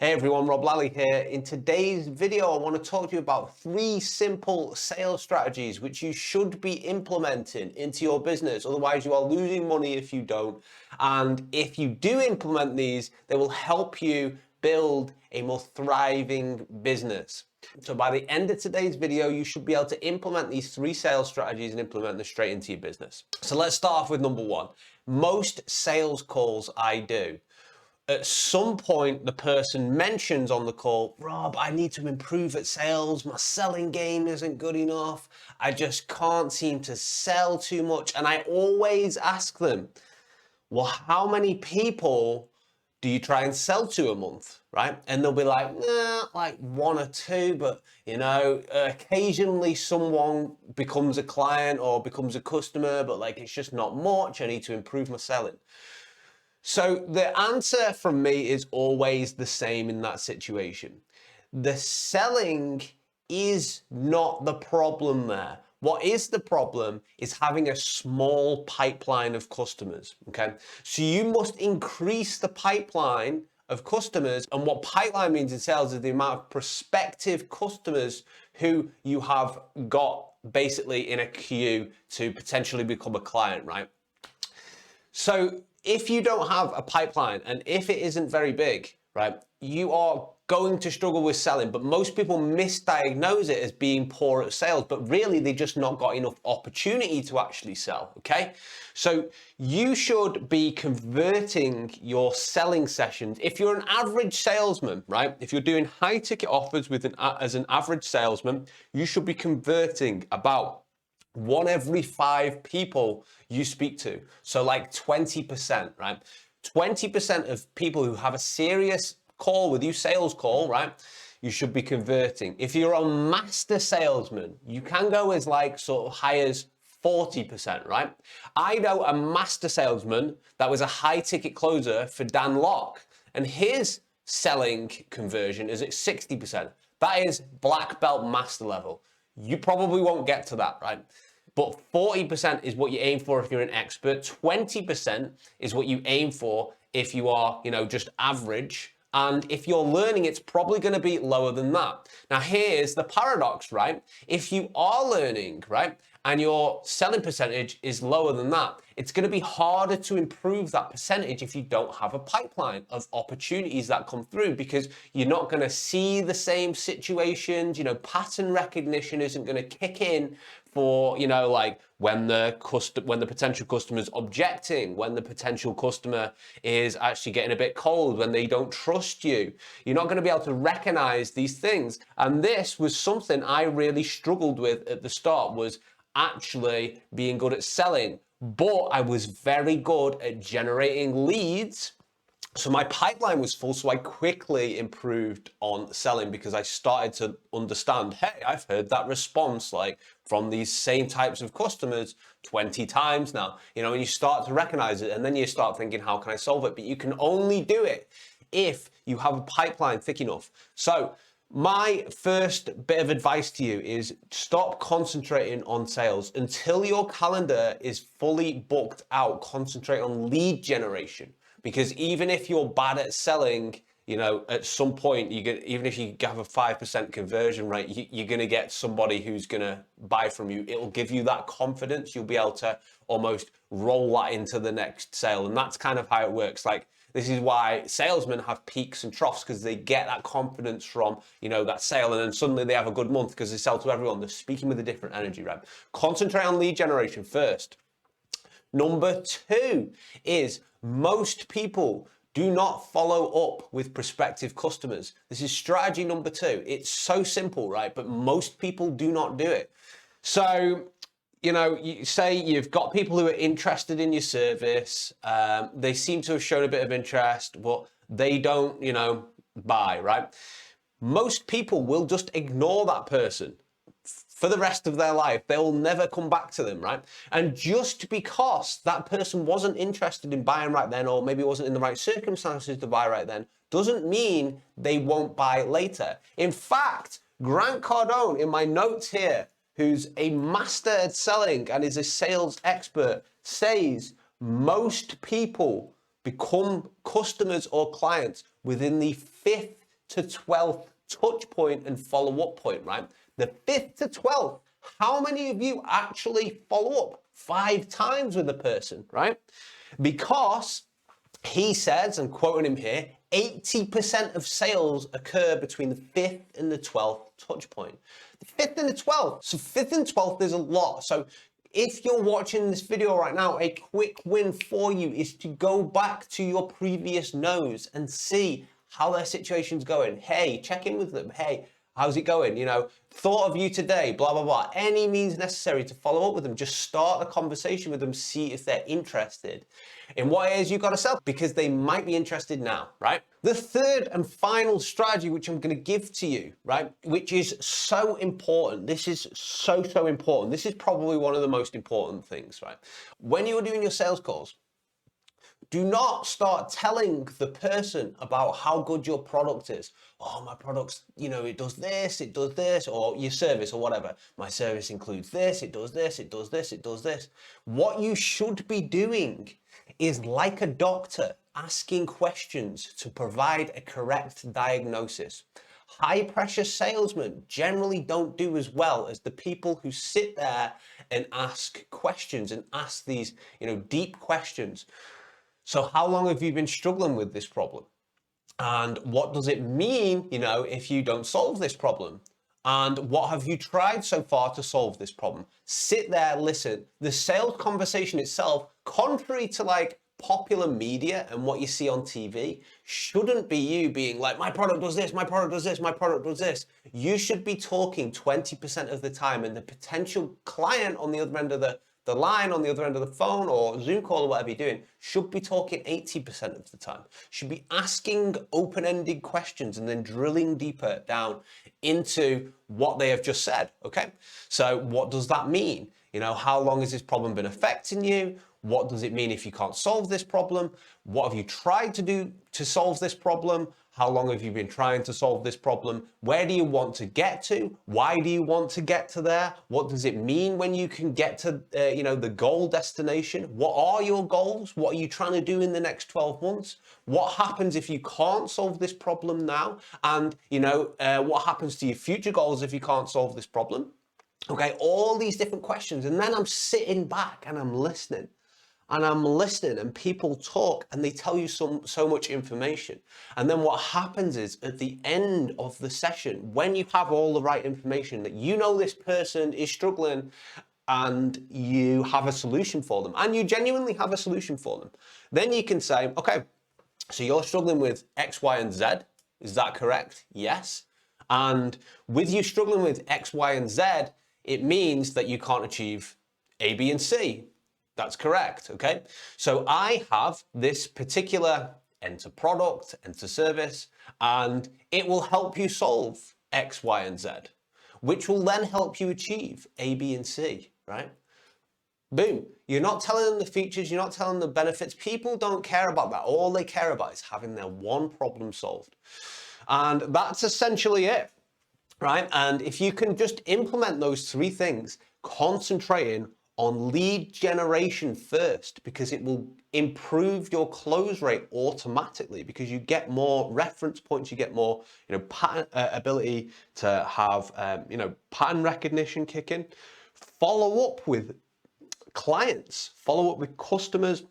Hey everyone, Rob Lally here. In today's video, I want to talk to you about 3 simple sales strategies which you should be implementing into your business. Otherwise, you are losing money if you don't. And if you do implement these, they will help you build a more thriving business. So by the end of today's video, you should be able to implement these 3 sales strategies and implement them straight into your business. So let's start off with number 1. Most sales calls I do, at some point the person mentions on the call, Rob, I need to improve at sales. My selling game isn't good enough. I just can't seem to sell too much. And I always ask them, well, how many people do you try and sell to a month, right? And they'll be like, nah, like 1 or 2, but occasionally someone becomes a client or becomes a customer, but like, it's just not much. I need to improve my selling. So the answer from me is always the same in that situation. The selling is not the problem there. What is the problem is having a small pipeline of customers, okay? So you must increase the pipeline of customers, and what pipeline means in sales is the amount of prospective customers who you have got basically in a queue to potentially become a client, right? So if you don't have a pipeline and if it isn't very big, right, you are going to struggle with selling. But most people misdiagnose it as being poor at sales, but really they just not got enough opportunity to actually sell, okay? So you should be converting your selling sessions. If you're an average salesman, right, if you're doing high ticket offers as an average salesman, you should be converting about 1 every 5 people you speak to. So like 20%, right? 20% of people who have a serious call with you, sales call, right? You should be converting. If you're a master salesman, you can go as like sort of high as 40%, right? I know a master salesman that was a high ticket closer for Dan Lok, and his selling conversion is at 60%. That is black belt master level. You probably won't get to that, right? But 40% is what you aim for if you're an expert. 20% is what you aim for if you are, just average. And if you're learning, it's probably going to be lower than that. Now, here's the paradox, right? If you are learning, right, and your selling percentage is lower than that, it's going to be harder to improve that percentage if you don't have a pipeline of opportunities that come through, because you're not going to see the same situations. Pattern recognition isn't going to kick in for, like when the potential customer's objecting, when the potential customer is actually getting a bit cold, when they don't trust you. You're not going to be able to recognize these things. And this was something I really struggled with at the start, was actually being good at selling. But I was very good at generating leads. So my pipeline was full, so I quickly improved on selling because I started to understand, hey, I've heard that response like from these same types of customers 20 times now, and you start to recognize it, and then you start thinking, how can I solve it? But you can only do it if you have a pipeline thick enough. So my first bit of advice to you is stop concentrating on sales until your calendar is fully booked out. Concentrate on lead generation. Because even if you're bad at selling, at some point, even if you have a 5% conversion rate, you're going to get somebody who's going to buy from you. It'll give you that confidence. You'll be able to almost roll that into the next sale. And that's kind of how it works. Like, this is why salesmen have peaks and troughs, because they get that confidence from, that sale, and then suddenly they have a good month because they sell to everyone. They're speaking with a different energy, right? Concentrate on lead generation first. Number 2 is most people do not follow up with prospective customers. This is strategy number 2. It's so simple, right? But most people do not do it. So, you say you've got people who are interested in your service. They seem to have shown a bit of interest, but they don't, buy, right? Most people will just ignore that person for the rest of their life. They will never come back to them, right? And just because that person wasn't interested in buying right then, or maybe wasn't in the right circumstances to buy right then, doesn't mean they won't buy later. In fact, Grant Cardone, in my notes here, who's a master at selling and is a sales expert, says most people become customers or clients within the 5th to 12th touch point and follow-up point, right? The 5th to 12th, how many of you actually follow up 5 times with a person, right? Because he says, I'm quoting him here, 80% of sales occur between the 5th and the 12th touch point. The 5th and the 12th. So 5th and 12th is a lot. So if you're watching this video right now, a quick win for you is to go back to your previous no's and see how their situation's going. Hey, check in with them. Hey, how's it going? You know, thought of you today, blah, blah, blah. Any means necessary to follow up with them. Just start a conversation with them, see if they're interested in what it is you've got to sell, because they might be interested now, right? The third and final strategy, which I'm going to give to you, right, which is so important. This is so important. This is probably one of the most important things, right? When you're doing your sales calls, do not start telling the person about how good your product is. Oh, my product's, you know, it does this, or your service or whatever. My service includes this, it does this, it does this, it does this. What you should be doing is, like a doctor, asking questions to provide a correct diagnosis. High pressure salesmen generally don't do as well as the people who sit there and ask questions and ask these, you know, deep questions. So how long have you been struggling with this problem? And what does it mean, you know, if you don't solve this problem? And what have you tried so far to solve this problem? Sit there, listen. The sales conversation itself, contrary to like popular media and what you see on TV, shouldn't be you being like, my product does this, my product does this, my product does this. You should be talking 20% of the time, and the potential client on the other end of the line, on the other end of the phone or Zoom call or whatever you're doing, should be talking 80% of the time. Should be asking open-ended questions and then drilling deeper down into what they have just said, okay? So what does that mean? You know, how long has this problem been affecting you? What does it mean if you can't solve this problem? What have you tried to do to solve this problem? How long have you been trying to solve this problem? Where do you want to get to? Why do you want to get to there? What does it mean when you can get to, you know, the goal destination? What are your goals? What are you trying to do in the next 12 months? What happens if you can't solve this problem now? And, you know, what happens to your future goals if you can't solve this problem? Okay, all these different questions. And then I'm sitting back and I'm listening. And people talk and they tell you so much information. And then what happens is, at the end of the session, when you have all the right information, that you know this person is struggling and you have a solution for them, and you genuinely have a solution for them, then you can say, okay, so you're struggling with X, Y, and Z. Is that correct? Yes. And with you struggling with X, Y, and Z, it means that you can't achieve A, B, and C. That's correct, okay? So I have this particular enter product, enter service, and it will help you solve X, Y, and Z, which will then help you achieve A, B, and C, right? Boom. You're not telling them the features, you're not telling them the benefits. People don't care about that. All they care about is having their one problem solved. And that's essentially it, right? And if you can just implement those 3 things, concentrating on lead generation first, because it will improve your close rate automatically, because you get more reference points, you get more, you know, pattern ability to have, you know, pattern recognition kick in. Follow up with clients, follow up with customers,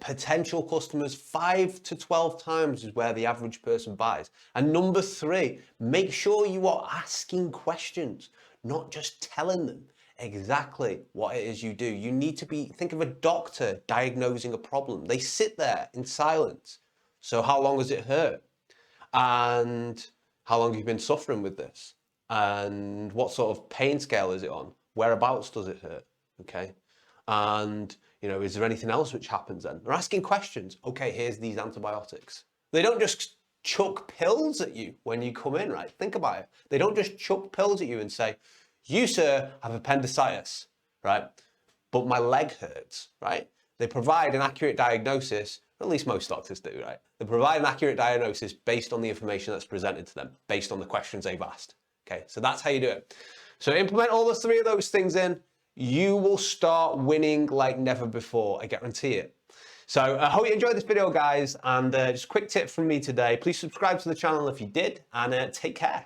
potential customers. 5 to 12 times is where the average person buys. And number 3, make sure you are asking questions, not just telling them exactly what it is you do. You need to think of a doctor diagnosing a problem. They sit there in silence. So how long has it hurt? And how long have you been suffering with this? And what sort of pain scale is it on? Whereabouts does it hurt? Okay. And, you know, is there anything else which happens then? They're asking questions. Okay, here's these antibiotics. They don't just chuck pills at you when you come in, right? Think about it. They don't just chuck pills at you and say, you, sir, have appendicitis, right? But my leg hurts, right? They provide an accurate diagnosis, at least most doctors do, right? They provide an accurate diagnosis based on the information that's presented to them, based on the questions they've asked. Okay, so that's how you do it. So implement all the 3 of those things in, you will start winning like never before, I guarantee it. So I hope you enjoyed this video, guys, and just a quick tip from me today. Please subscribe to the channel if you did, and take care.